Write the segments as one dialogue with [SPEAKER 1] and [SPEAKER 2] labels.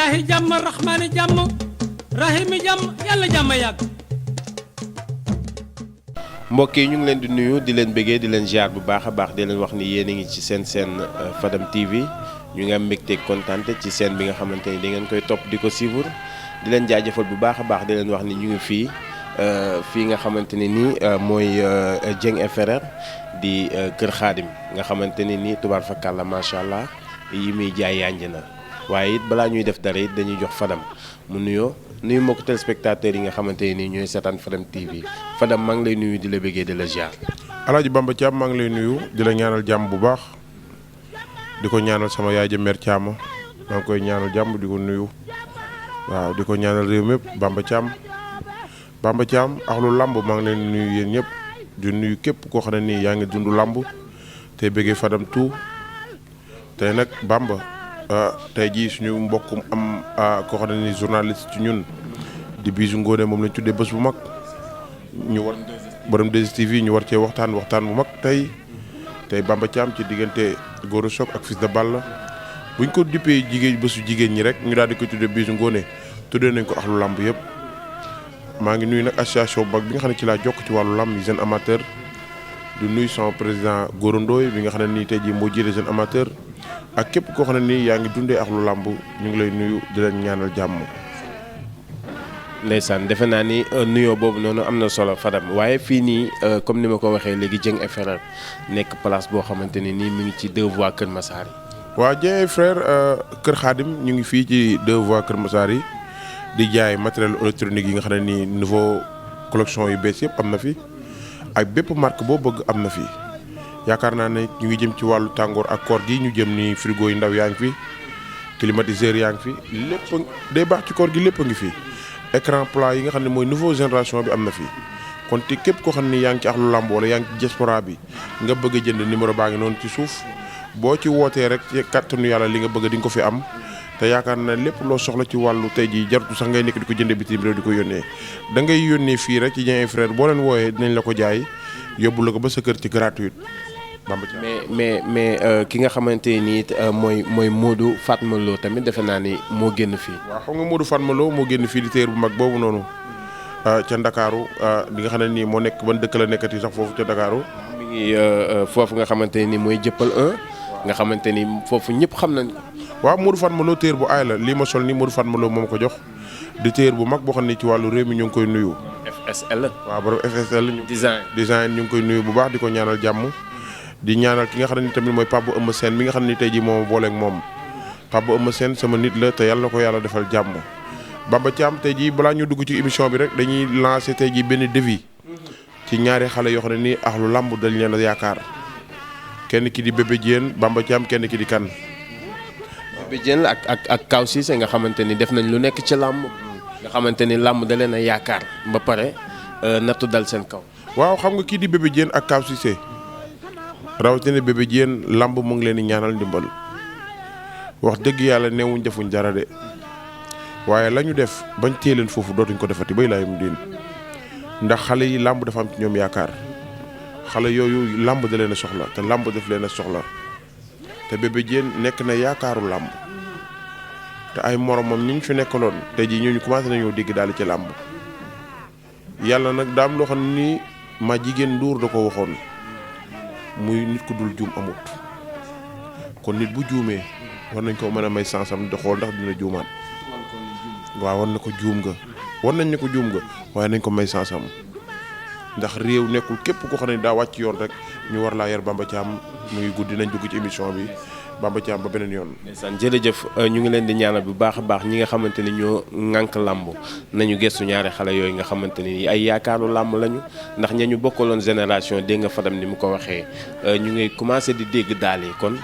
[SPEAKER 1] ilaahi jàmm rahmaani jàmm rahimi jàmm yàlla jàmm yàgg.
[SPEAKER 2] mbokk yi ñu ngi leen di nuyu di leen bëggee di leen ziar bu baax a baax di leen wax ni yéen a ngi ci seen Fadam TV ñu ngi am mbégte kontaante ci seen bi nga xamante ni da ngeen koy topp di ko suivre di leen jaajëfal bu baax a baax di leen wax ni ñu ngi fii nga xamante ne nii mooy Dieng et Frères di Kër Xaadim nga xamante ne nii tubaar fakàlla macha allah yi muy jaay yànj na waaye it balaa ñuy def dara it dañuy jox Fadam mu nuyu mbokku téléspectateurs yi nga xamante ne nii ñooy seetaan Fadam TV Fadam maa ngi lay nuyu di la bëggee di la ziar.
[SPEAKER 3] Alaaji Bamba Thiam maa ngi lay nuyu di la ñaanal jàmm bu baax di ko ñaanal sama yaay ja mère Thiam maa ngi koy ñaanal jàmm di ko nuyu waaw di ko ñaanal réew mépp Bamba Thiam axlu làmb maa ngi leen nuyu yéen ñëpp di nuyu képp koo xam ne nii yaa ngi dund làmb te bëggee Fadam tout tey nag Bamba tey jii suñu mbokkum am koo xam ne nii journaliste ci ñun di Bijou Ngoné moom lañ tuddee bés bu mag ñu war borom 2STV ñu war cee waxtaan bu mag tey Bamba Thiam ci diggante Gora Sock ak Fils de Balla buñ ko dippee bésu jigéen ñi rek ñu daal di ko tuddee Bijou Ngoné tuddee nañ ko axlu làmb yëpp. maa ngi nuyu nag association bu mag bi nga xam ne ci laa jokk ci wàllu làmb yi jeune amateur di nuyu sama président Gora Ndoye bi nga xam ne nii tey jii moo jiite jeune amateur ak képp koo xam ne nii yaa ngi dundee ak lu làmb ñu ngi lay nuyu di leen ñaanal jàmm.
[SPEAKER 2] ndeysaan defe naa ni nuyoo boobu noonu am na solo Fadam waaye fii nii comme ni ma ko waxee léegi Dieng et Frères nekk place boo xamante ne nii mu ngi ci 2 voies Kër Massar yi.
[SPEAKER 3] waaw Dieng et Frères Kër Xaadim ñu ngi fii ci 2 voies Kër Massar yi. di jaay matériel électronique yi nga xam ne nii nouveau collection yu bees yëpp am na fi ak bépp marque boo bëgg am na fi yaakaar naa ne ñu ngi jëm ci wàllu tàngoor ak koor gi ñu jëm ni frigo yu ndaw yaa ngi fi climatiseur yaa ngi fi lépp day baax ci koor gi lépp a ngi fi écran plat yi nga xam ne mooy nouveau génération bi am na fi kon te képp koo xam ne yaa ngi ci axlu làmb wala yaa ngi ci diaspora bi nga bëgg a jënd numéro baa ngi noonu ci suuf boo ci wootee rek ci kàttanu yàlla li nga bëgg di nga ko fi am te yaakaar na lépp loo soxla ci wàllu tey jii jaratu sax ngay nekk di ko jënde bitim réew di ko yónnee da ngay yónnee fii rek ci Dieng et Frères boo leen wooyee dinañ la ko jaay yóbbu la ko ba sa kër ci gratuite.
[SPEAKER 2] mais ki nga xamante ni mooy Modou Fatma Lo tamit defe naa ni moo génn fii.
[SPEAKER 3] waaw xam nga Modou Fatma Lo moo génn fii di téer bu mag boobu noonu ca Ndakaaru di nga xam ne nii moo nekk ban dëkk la nekkati sax foofu ca Ndakaaru.
[SPEAKER 2] mi ngi foofu nga xamante ni mooy jëppal 1 nga xamante ni foofu ñëpp xam nañ ko.
[SPEAKER 3] waaw Modou Fatma Lo téer bu aay la lii ma sol nii Modou Fatma Lo moom ko jox di téer bu mag boo xam ne ci wàllu réew mi ñu ngi koy nuyu.
[SPEAKER 2] FSL.
[SPEAKER 3] waaw borom FSL. design ñu ngi koy nuyu bu baax di ko ñaanal jàmm. di ñaanal ki nga xam ne ni tamit mooy Pape Eumeu Sène mi nga xam ne ni tey jii moom booleeg moom Pape Eumeu Sène sama nit la te yàlla na ko yàlla defal jàmm. Bamba Thiam tey jii balaa ñu dugg ci émission bi rek dañuy lancer tey jii benn défi ci ñaari xale yoo xam ne nii axlu làmb dañ leen a yaakaar kenn ki di Bébé Diène Bamba Thiam kenn ki di kan.
[SPEAKER 2] Bébé Diène ak Kaw Cissé nga xamante ni def nañ lu nekk ci làmb nga xamante ni làmb da leen a yaakaar ba pare nattu dal seen kaw.
[SPEAKER 3] waaw xam nga kii di Bébé Diène ak Kaw Cissé rawatina Bébé Diène làmb mu ngi leen di ñaanal ndimbal wax dëgg yàlla neewuñ defuñ dara de waaye la ñu def bañ téye leen foofu dootuñ ko defati bay laay mu diin ndax xale yi làmb dafa am ci ñoom yaakaar xale yooyu làmb da leen a soxla te làmb daf leen a soxla. te Bébé Diène nekk na yaakaaru làmb te ay moromam ñu fi nekkaloon tey jii ñooñu commencé nañoo dégg daal ci làmb yàlla nag daam loo xam ne nii ma jigéen Ndour da ko waxoon muy nit ku dul juum amut kon nit bu juumee war nañ ko mën a may sansam di xool ndax dina juumaat waaw war na ko juum nga war nañ ne ko juum nga waaye nañ ko may sansam ndax réew nekkul képp koo xam ne daa wàcc yoon rek ñu war laa yar Bamba Thiam muy guddi nañ dugg ci émission bi Bamba Thiam ba beneen yoon.
[SPEAKER 2] ndeysaan jërëjëf ñu ngi leen di ñaanal bu baax a baax ñi nga xamante ni ñoo ŋànk làmb nañu gëstu ñaari xale yooyu nga xamante ni ay yaakaaru làmb lañu ndax ña ñu bokkaloon génération dégg nga Fadam ni mu ko waxee ñu ngi commencé di dégg daal yi kon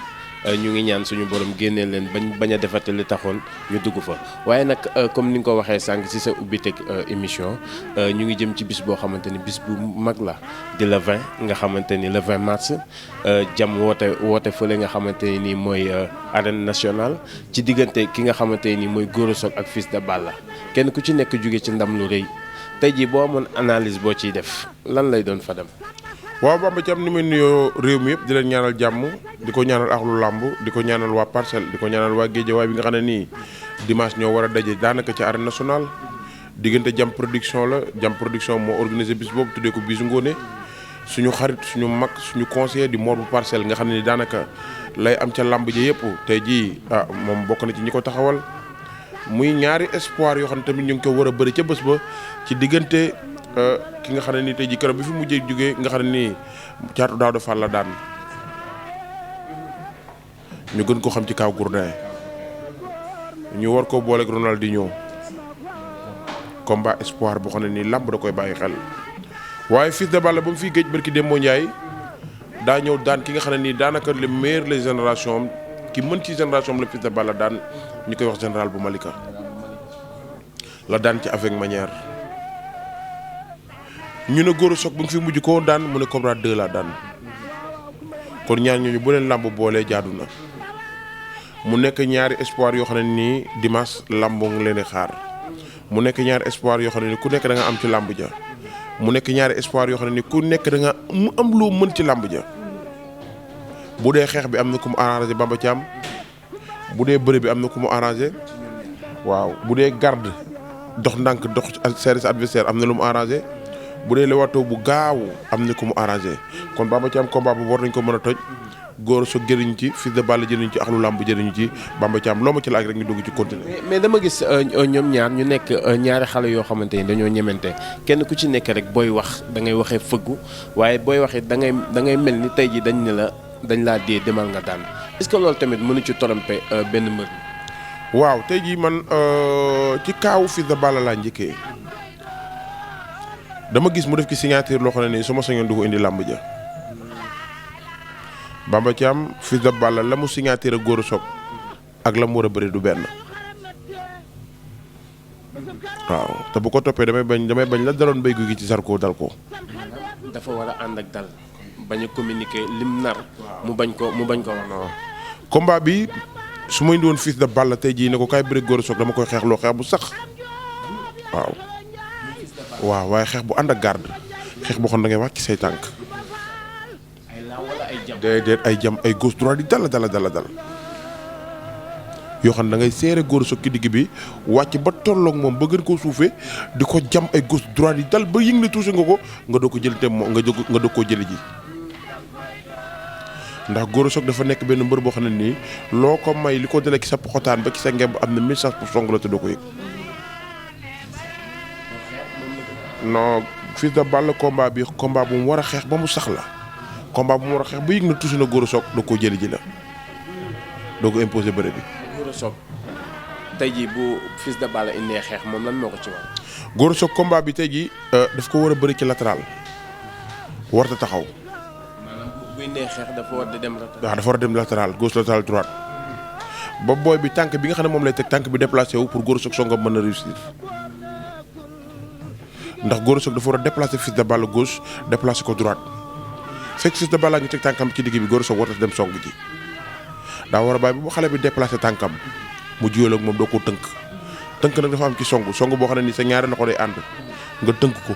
[SPEAKER 2] ñu ngi ñaan suñu borom génnee leen bañ a defate li taxoon ñu dugg fa waaye nag comme ni nga ko waxee sànq ci sa ubbiteg émission ñu ngi jëm ci bis boo xamante ni bis bu mag la di le 20 nga xamante ni le 20 mars jam woote fële nga xamante ni mooy arène nationale ci diggante ki nga xamante ni mooy Gora Sock ak Fils de Balla kenn ku ci nekk jóge ci ndam lu rëy tey jii boo amoon analyse boo ciy def lan lay doon Fadam.
[SPEAKER 3] waaw Bamba Thiam ni may nuyoo réew mi yëpp di leen ñaanal jàmm di ko ñaanal axlu làmb di ko ñaanal waa Parcelles di ko ñaanal waa Guédiawaye bi nga xam ne nii dimanche ñoo war a daje daanaka ci arène nationale diggante Jam Production la Jam Production moo organisé bis boobu tuddee ko bisu Ngoné suñu xarit suñu mag suñu conseiller di Mor bu Parcelles nga xam ne ni daanaka lay am ca làmb ji yëpp tey jii moom bokk na ci ñi ko taxawal muy ñaari espoir yoo xam ne tamit ñu ngi ko war a bëri ca bés ba ci diggante ki nga xam ne nii tey jii keroog bi fi mujjee jógee nga xam ne nii Caatu Daawda Fall la daan ñu gën ko xam ci kaw Gourdin ñu war ko booleeg Ronaldinho combat espoir boo xam ne nii làmb da koy bàyyi xel waaye Fils de Balla ba mu fiy géej barki Demba Ndiaye daa ñëw daan ki nga xam ne nii daanaka le meilleur les génération ki mën ci génération am la Fils de Balla daan ñu koy wax général bu Malika la daan ci avec manière ñu ne Gora Sock bu nga fi mujj koo daan mu ne Cobra 2 laa daan kon ñaar ñooñu bu leen làmb boolee jaadu na mu nekk ñaari espoir yoo xam ne nii dimanche làmb ngi leen di xaar mu nekk ñaari espoir yoo xam ne nii ku nekk da nga am ci làmb ja mu nekk ñaari espoir yoo xam ne nii ku nekk da nga mu am loo mën ci làmb ja bu dee xeex bi am na ku mu arrangé Bamba Thiam bu dee bëre bi am na ku mu arrangé waaw bu dee garde dox ndànk dox service adversaire am na lu mu arrangé bu dee lewato bu gaaw am na ku mu arrangé kon Bamba Thiam combat bu war nañ ko mën a toj Gora Sock jëriñu ci Fils de Balla jëriñu ci axlu làmb jëriñu ci Bamba Thiam loo ma ci laaj rek ñu dugg ci continuer.
[SPEAKER 2] mais dama gis ñoom ñaar ñu nekk ñaari xale yoo xamante ni dañoo ñemente kenn ku ci nekk rek booy wax da ngay waxee fëggu waaye booy waxee da ngay mel ni tey ji dañ ne la dañ laa dee demal nga daan est-ce que loolu tamit mënu ci tromper benn mbër.
[SPEAKER 3] waaw tey jii man ci kaawu Fils de Balla laa njëkkee dama gis mu def ci signature loo xam ne nii su ma sañoon du ko indi làmb ja Bamba Thiam Fils de Balla la mu signature ak Gora Sock ak la mu war a bëri du benn waaw te bu ko toppee damay bañ la daloon béy gu gi ci Zarko dal ko.
[SPEAKER 2] dafa war a ànd ak dal bañ a communiquer lim nar. mu bañ ko wax.
[SPEAKER 3] non combat bi su ma indi woon Fils de Balla tey jii ne ko kaay bëri Gora Sock dama koy xeexloo xeex bu sax waaw waaye xeex bu ànd ak garde xeex boo xam da ngay wàcc say tànk. déedéet ay jam ay gauche droite di dala yoo xam ne da ngay seere Gora Sock ki digg bi wàcc ba tolloog moom ba gën koo suufee di ko jam ay gauche droite yi dal ba yëng ne touché nga ko nga doo ko jël te nga doo koo jëli ji ndax Gora Sock dafa nekk benn mbër boo xam ne nii loo ko may li ko dalee ci sa poxotaan ba ci sa ngemb am na 1000 chance pour song la te doo ko yëg. non Fils de Balla combat bi combat bu mu war a xeex ba mu sax la combat bu mu war a xeex ba yëg na touché na Gora Sock doo koo jëli ji la doo ko imposer bëre bi.
[SPEAKER 2] Gora Sock tey jii bu Fils de Balla indee xeex moom lan moo ko ci wax.
[SPEAKER 3] Gora Sock combat bi tey jii daf ko war a bëri ci latéral warta taxaw.
[SPEAKER 2] maanaam bu indee xeex dafa war a dem latéral.
[SPEAKER 3] waaw dafa war a dem latéral gauche latéral droite ba booy bi tànk bi nga xam ne moom lay teg tànk bi déplacé wu pour Gora Sock songam mën a réussir ndax Gora Sock dafa war a déplacé Fils de Balla gauche déplacé ko droite fekk Fils de Balla ngi teg tànkam ci digg bi Gora Sock warta dem song ji. daa war a bàyyi bu xale bi déplacé tànkam mu jiyal ak moom doo ko tënk nag dafa am ci song boo xam ne nii sa ñaari loxo day ànd nga tënk ko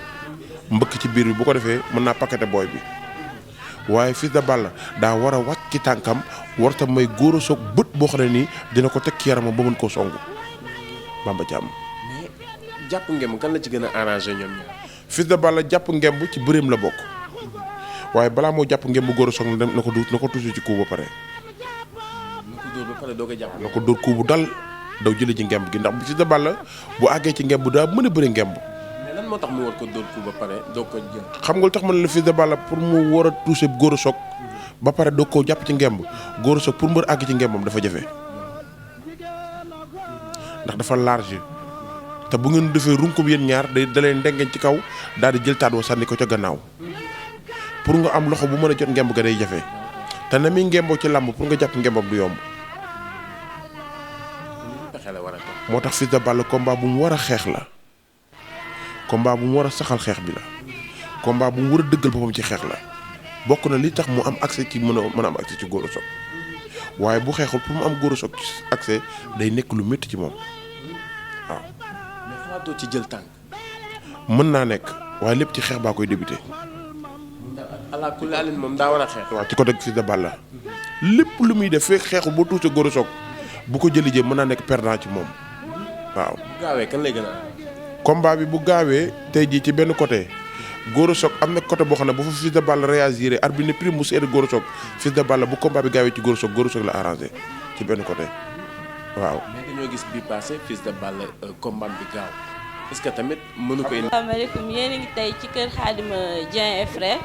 [SPEAKER 3] mbëkk ci biir bi bu ko defee mën naa paqueté booy bi waaye Fils de Balla daa war a wàcc ci tànkam warta may Gora Sock bët boo xam ne nii dina ko teg ci yaramam ba mën koo song Bamba Thiam.
[SPEAKER 2] mais jàpp ngemb kan la ci gën a arrangé ñoom ñaar.
[SPEAKER 3] Fils de Balla jàpp ngemb ci bëreem la bokk waaye balaa moo jàpp ngemb Gora Sock na ko tuuti ci coup ba pare. na ko dóor coup bu dal daw jëlee ci ngemb gi ndax bu Fils de Balla bu àggee ci ngemb daa mën a bëri ngemb.
[SPEAKER 2] mais lan moo tax mu war ko dóor coup ba pare doo ko jël.
[SPEAKER 3] xam nga lu tax ma ne la Fils de Balla pour mu war a toucher Gora Sock ba pare doo ko jàpp ci ngemb Gora Sock pour mbër àgg ci ngembam dafa jafe ndax dafa large te bu ngeen defee runkum yéen ñaar da leen ndengeñ ci kaw daal di jël taat wa sànni ko ca gannaaw pour nga am loxo bu mën a jot ngemb ga day jafe te na muy ngemboo ci làmb pour nga jàpp ngembam du yomb. moo tax Fils de Balla combat bu mu war a xeex la combat bu mu war a saxal xeex bi la combat bu mu war a dëggal boppam ci xeex la bokk na li tax mu am accès ci mën a am accès ci Gora Sock waaye bu xeexul pour mu am Gora Sock accès day nekk lu métti ci moom waaw.
[SPEAKER 2] mais xalaatoo ci jël tànk.
[SPEAKER 3] mën naa nekk waaye lépp ci xeex baa koy débuté.
[SPEAKER 2] ala kulli alin moom daa war a xeex.
[SPEAKER 3] waaw ci côté Fils de Balla lépp lu muy def fekk xeexu ba tuuti Gora Sock bu ko jëli jee mën naa nekk perdant ci moom waaw.
[SPEAKER 2] bu gaawee kan lay gën a.
[SPEAKER 3] combat bi bu gaawee tey jii ci benn côté Gora Sock am na côté boo xam ne bu fa Fils de Balla réagir arbitre ne prime mu seede Gora Sock Fils de Balla bu combat bi gaawee ci Gora Sock la arrangé ci benn côté waaw.
[SPEAKER 2] mais dañoo gis bii passé Fils de Balla combat bi gaaw est-ce que tamit mënu ko indi.
[SPEAKER 4] asalaamaaleykum yéen a ngi tey ci kër Khadim Dieng et frère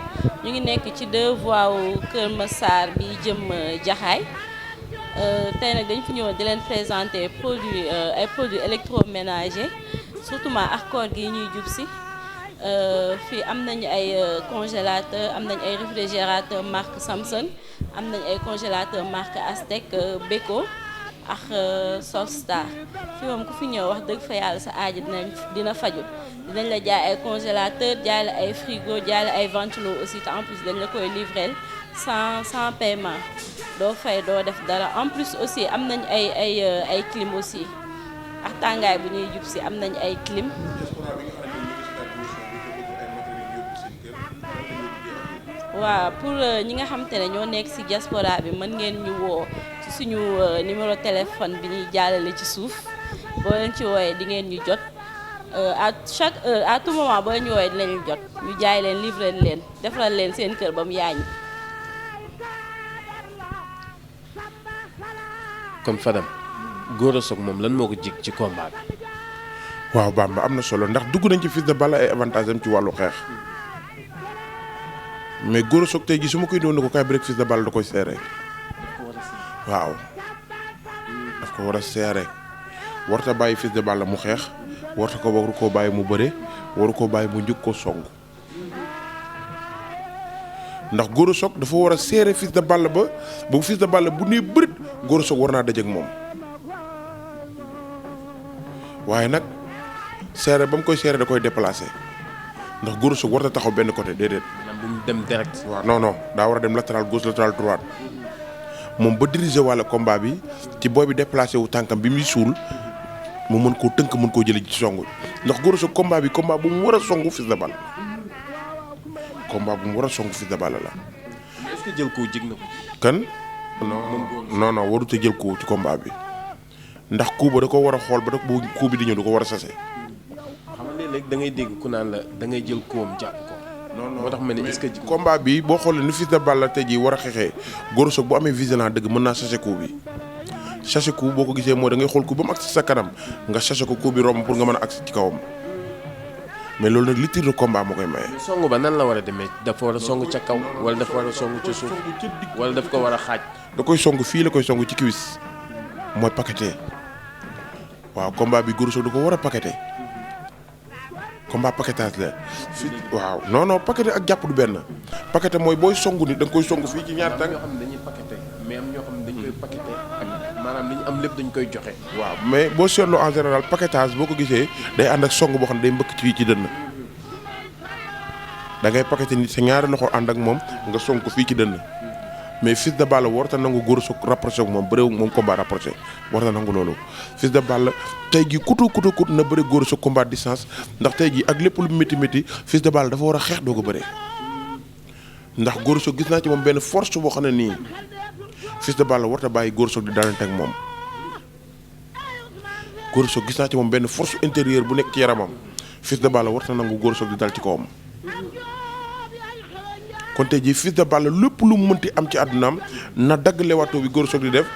[SPEAKER 4] ñu ngi nekk ci 2 voies wu Kër Massar bi jëm Jaxaay tey nag dañ fi ñëw di leen présenter ay produits électroménagers surtout ak koor gi ñuy jub si fii am nañu ay congélateur am nañu ay réfrigérateur marque Samsung am nañu ay congélateur marque Aztec Beko ak Solstar fii moom ku fi ñëw wax dëgg fa yàlla sa aaji dina faju dinañ la jaay ay congélateur jaay la ay frigo jaay la ay ventilo aussi te en plus dañ la koy livrer sans paiement doo fay doo def dara en plus aussi am nañ ay clim aussi ak tàngaay bu ñuy jub si am nañ ay clim. waaw pour ñi nga xamante ne ñoo nekk ci diaspora bi mën ngeen ñu woo ci suñu numéro téléphone bi ñuy jàllale ci suuf boo leen ci wooyee di ngeen ñu jot à chaque heure à tout moment boo leen ñu wooyee dinañu jot ñu jaay leen livrer leen defaral leen seen kër ba mu yaañu.
[SPEAKER 2] kon Fadam Gora Sock moom lan moo ko jig ci combat bi.
[SPEAKER 3] waaw Bamba am na solo ndax dugg nañ ci Fils de Balla ay avantage am ci wàllu xeex mais Gora Sock tey jii su ma koy doon ne ko kaay bi rek Fils de Balla da koy seere waaw daf ko war a seere warta bàyyi Fils de Balla mu xeex warta ko waru koo bàyyi mu bëre waru koo bàyyi mu njëkk ko song ndax Gora Sock dafa war a seere Fils de Balla ba Fils de Balla bu nee bërit Gora Sock war naa daje ak moom waaye nag seere ba mu koy seere da koy déplacé ndax Gora Sock warta taxaw benn côté déedéet.
[SPEAKER 2] maanaam bu mu dem direct.
[SPEAKER 3] waaw non daa war a dem latéral gauche latéral droite moom ba diriger wàlla combat bi ci booy bi déplacé wu tànkam bi muy suul mu mën koo tënk mën koo jëlee ci song ndax Gora Sock combat bu mu war a songu Fils de Balla combat bu mu war a songu Fils de Balla la.
[SPEAKER 2] est-ce que jël ko jig na ko.
[SPEAKER 3] kan non warut a jël ko ci combat bi ndax coup ba da ko war a xool ba da bu coup bi di ñëw da ko war a sase.
[SPEAKER 2] xam nga léeg-léeg da ngay dégg ku naan la da ngay jël koom jàpp ko. non moo tax ma ne est-ce que
[SPEAKER 3] combat bi boo xoolee ni Fils de Balla tey jii war a xeexee Gora Sock bu amee vigilant dëgg mën naa sase coup bi sase coup boo ko gisee mooy da ngay xool coup ba mu agsi sa kanam nga sase ko coup bi romb pour nga mën a agsi ci kawam mais loolu nag li tir de combat moo koy maye.
[SPEAKER 2] song ba nan la war a demee dafa war a song ca kaw wala dafa war a song ca suuf wala daf ko war a xaaj.
[SPEAKER 3] da koy song fii la koy song ci cuisse mooy paqueté waaw combat bi Gora Sock da ko war a paqueté combat paquetage la fii waaw non paqueté ak jàpp du benn paqueté mooy booy song nit da nga koy song fii ci ñaari tànk.
[SPEAKER 2] ñoo xam ne dañuy paqueté mais am ñoo xam ne dañ koy paqueté ak maanaam li ñu am lépp dañ koy joxe.
[SPEAKER 3] waaw mais boo seetloo en général paquetage boo ko gisee day ànd ak song boo xam ne day mbëkk ci dënn da ngay paqueté nit sa ñaari loxo ànd ak moom nga song ko fii ci dënn mais Fils de Balla warta nangu Gora Sock rapproché ak moom bëréew moom combat rapproché warta nangu loolu Fils de Balla tey jii kutu na bëre Gora Sock combat distance ndax tey jii ak lépp lu métti Fils de Balla dafa war a xeex doo ko bëre ndax Gora Sock gis naa ci moom benn force boo xam ne nii Fils de Balla warta bàyyi Gora Sock di daanante ak moom Gora Sock gis naa ci moom benn force intérieure bu nekk ci yaramam Fils de Balla warta nangu Gora Sock di dal ci kawam kon tey jii Fils de Balla lépp lu mu mënti am ci àddunaam na dagg lewaatoo bi Gora Sock di def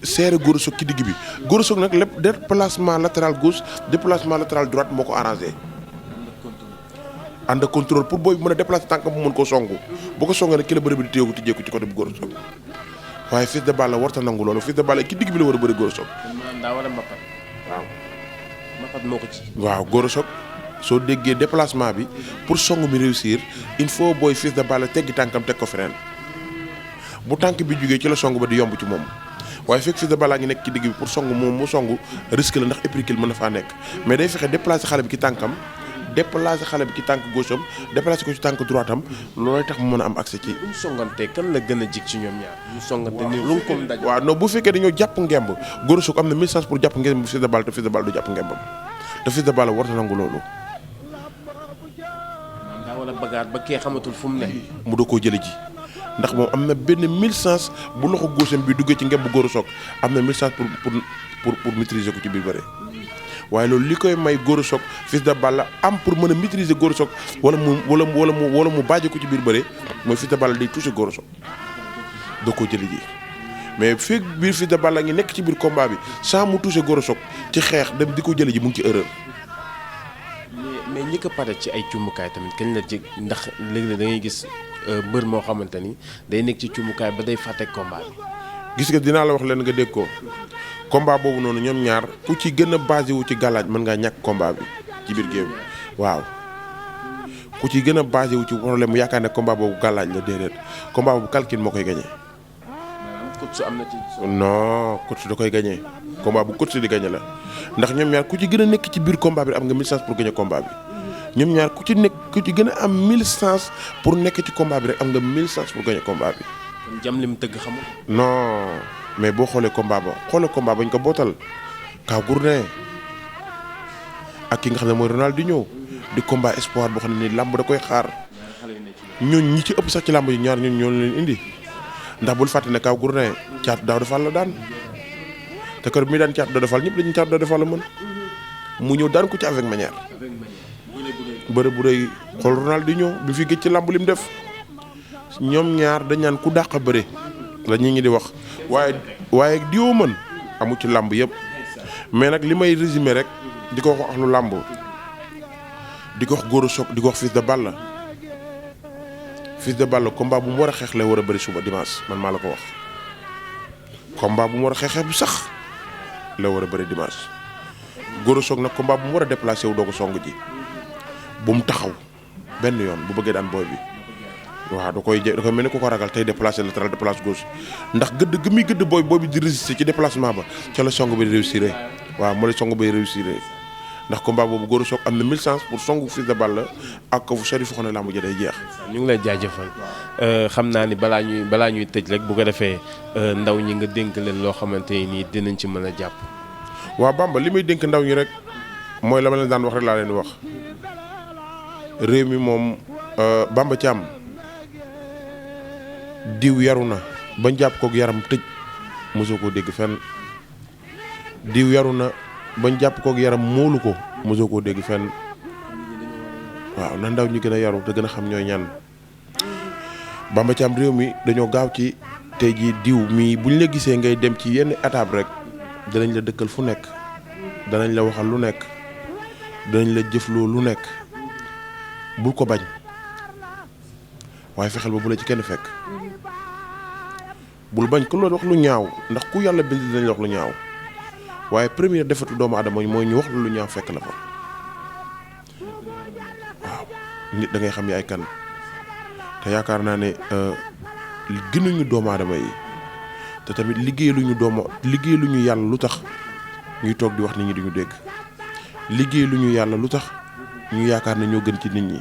[SPEAKER 3] seere Gora Sock ci digg bi Gora Sock nag lépp déplacement latéral gauche déplacement latéral droite moo ko arrangé ànd ak contrôle pour booy mën a déplacer tànkam bu mën koo songu boo ko songee nag ki la bëri bi di téyeku tijjeeku ci côté bi Gora Sock waaye Fils de Balla warta nangu loolu Fils de Balla ci digg bi la war a bëri Gora Sock.
[SPEAKER 2] maanaam daa war a mbapat.
[SPEAKER 3] waaw
[SPEAKER 2] mbapat moo ko ci.
[SPEAKER 3] waaw Gora Sock soo déggee déplacement bi pour song mi réussir il faut booy Fils de Balla teggi tànkam teg ko feneen bu tànk bi jugee ci la song ba di yomb ci moom waaye fekk Fils de Balla ngi nekk ci digg bi pour song moom mu song risque la ndax épricule mën na faa nekk mais day fexe déplacer xale bi ci tànkam déplacer xale bi ci tànk gauche am déplacer ko ci tànk droite am loolooy tax mu mën a am accès ci.
[SPEAKER 2] bu ñu songantee kan la gën a jig ci ñoom ñaar. ñu songante ni lu ko daj.
[SPEAKER 3] waaw non bu fekkee dañoo jàpp ngemb Gora Sock am na message pour jàpp ngemb Fils de Balla te Fils de Balla war na nangu loolu.
[SPEAKER 2] wala bagaar ba kee xamatul fu mu ne.
[SPEAKER 3] mu doo koo jële ji ndax moom am na benn 1000 chance bu loxo góosam bi duggee ci ngem bu Gora Sock am na 1000 chance pour maîtriser ko ci biir bëre waaye loolu li koy may Gora Sock Fils de Balla am pour mën a maîtriser Gora Sock wala mu bàjje ko ci biir bëre mooy Fils de Balla day touché Gora Sock doo koo jële ji mais fekk biir Fils de Balla ngi nekk ci biir combat bi sans mu touché Gora Sock ci xeex dem di ko jële ji mu ngi ci erreur.
[SPEAKER 2] mais ñi ko pare ci ay cumukaay tamit kañ la jég ndax léegi da ngay gis mbër moo xamante ni day nekk ci cumukaay ba day fàtte combat bi.
[SPEAKER 3] gis nga dinaa la wax leen nga dégg ko combat boobu noonu ñoom ñaar ku ci gën a basé wu ci gàllaaj mën ngaa ñàkk combat bi ci biir géew waaw ku ci gën a basé wu ci problème mu yaakaar ne combat boobu gàllaaj la déedéet combat boobu calcul moo koy gagné.
[SPEAKER 2] coach am na ci.
[SPEAKER 3] non coach da koy gagné combat bu coach di gagné la ndax ñoom ñaar ku ci gën a nekk ci biir combat bi am nga 1000 chance pour gagné combat bi ñoom ñaar ku ci gën a am 1000 chance pour nekk ci combat bi rek am nga 1000 chance pour gagné combat bi.
[SPEAKER 2] kon jam lim tëgg xamul.
[SPEAKER 3] non mais boo xoolee combat bañ ko bootal Kaw Gourdin ak ki nga xam ne mooy Ronaldinho di combat espoir boo xam ne nii làmb da koy xaar ñooñ ñi ci ëpp sax ci làmb yi ñaar ñun ñoo leen indi ndax bul fàtte ne Kaw Gourdin Caatu Daawda Fall la daan te kër bi muy daan Caatu Daawda Fall ñëpp dañuy Caatu Daawda Fall la mën mu ñëw daan ko ci avec manière bëre bu rëy xool Ronaldinho bi fi géej ci làmb li mu def ñoom ñaar dañ naan ku dàq bëre la ñi di wax waaye diwoo mën amu ci làmb yëpp mais nag li may résumé rek di ko wax lu làmb di ko wax Gora Sock di ko wax Fils de Balla Fils de Balla combat bu mu war a xeex lay war a bëri suba dimanche man maa la ko wax combat bu mu war a xeexee bu sax la war a bëri dimanche Gora Sock nag combat bu mu war a déplacé wu doo ko song ji bu mu taxaw benn yoon bu bëggee daan booy bi waaw da koy mel ni ku ko ragal tey déplacé latéral déplace gauche ndax gëdd gi muy gëdd booy bi di résister ci déplacement ba ca la song bi réussir waaw moo la song bay réussir ndax combat boobu Gora Sock am na 1000 chance pour songu Fils de Balla ak fu sori foo xam ne làmb ji day jeex.
[SPEAKER 2] ñu ngi lay jaajëfal xam naa ni balaa ñuy tëj rek bu ko defee ndaw ñi nga dénk leen loo xamante ni dinañ ci mën a jàpp.
[SPEAKER 3] waaw Bamba li may dénk ndaw ñi rek mooy la ma leen daan wax rek laa leen di wax réew mi moom Bamba Thiam diw yaru na bañ jàpp kook yaram tëj mosoo koo dégg fenn diw yaru na bañ jàpp kook yaram móolu ko mosoo koo dégg fenn waaw na ndaw ñi gën a yaru te gën a xam ñooy ñan Bamba Thiam réew mi dañoo gaaw ci tey jii diw mii buñ la gisee ngay dem ci yenn étape rek danañ la dëkkal fu nekk danañ la waxal lu nekk danañ la jëfloo lu nekk bul ko bañ waaye fexeel ba bu la ci kenn fekk bul bañ ku la wax lu ñaaw ndax ku yàlla bind dinañ la wax lu ñaaw waaye première defetu doomu adama mooy ñu wax lu ñaaw fekk la fa waaw nit da ngay xam yaay kan te yaakaar naa ne gënuñu doomu adama yi te tamit liggéey lu ñu yàlla lu tax ñuy toog di wax nit ñi duñu dégg liggéey lu ñu yàlla lu tax ñu yaakaar ne ñoo gën ci nit ñi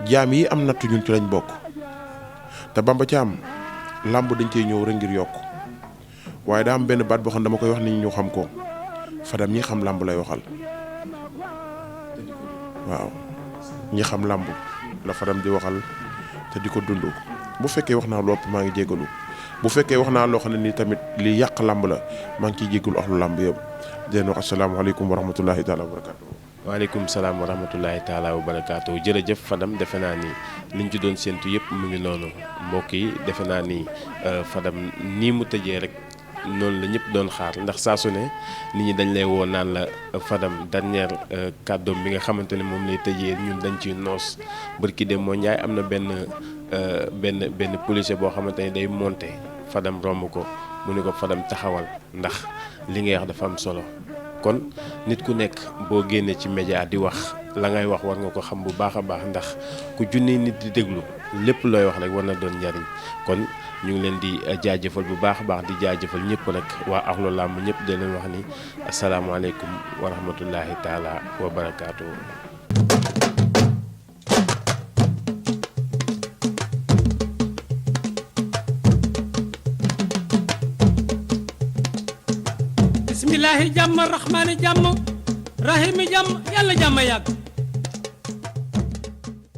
[SPEAKER 3] jaam yi am nattu ñun ci lañ bokk te Bamba Thiam làmb dañ cey ñëw rek ngir yokk waaye daa am benn baat boo xam ne dama koy wax nit ñi ñu xam ko Fadam ñi xam làmb lay waxal waaw ñi xam làmb la Fadam di waxal te di ko dund bu fekkee wax naa lu ëpp maa ngi jégalu bu fekkee wax naa loo xam ne nii tamit li yàq làmb la maa ngi ciy jégalu axlu làmb yëpp di leen wax asalaamaaleykum wa rahmatullahi taala wa barakaatu.
[SPEAKER 2] waaleykum salaam wa rahmatullahi taala wa barakaatu jërëjëf Fadam defe naa ni liñ ci doon séntu yëpp mu ngi noonu mbokk yi defe naa ni Fadam nii mu tëjee rek noonu la ñëpp doon xaar ndax saa su ne nit ñi dañ lay woo naan la Fadam dernière kàddoom bi nga xamante ne moom lay tëjee ñun dañ ciy noos barki dem moo Njaay am na benn policier boo xamante ne day monté Fadam romb ko mu ne ko Fadam taxawal ndax li ngay wax dafa am solo kon nit ku nekk boo génnee ci média di wax la ngay wax war nga ko xam bu baax a baax ndax ku junni nit di déglu lépp looy wax rek war na doon njariñ kon ñu ngi leen di jaajëfal bu baax a baax di jaajëfal ñëpp rek waa axlu làmb ñëpp di leen wax ni asalaamaaleykum wa rahmatullahi taala wa barakaatu.
[SPEAKER 1] bismillahi jàmm rahmaani jàmm rahimi jàmm yàlla jàmm yàgg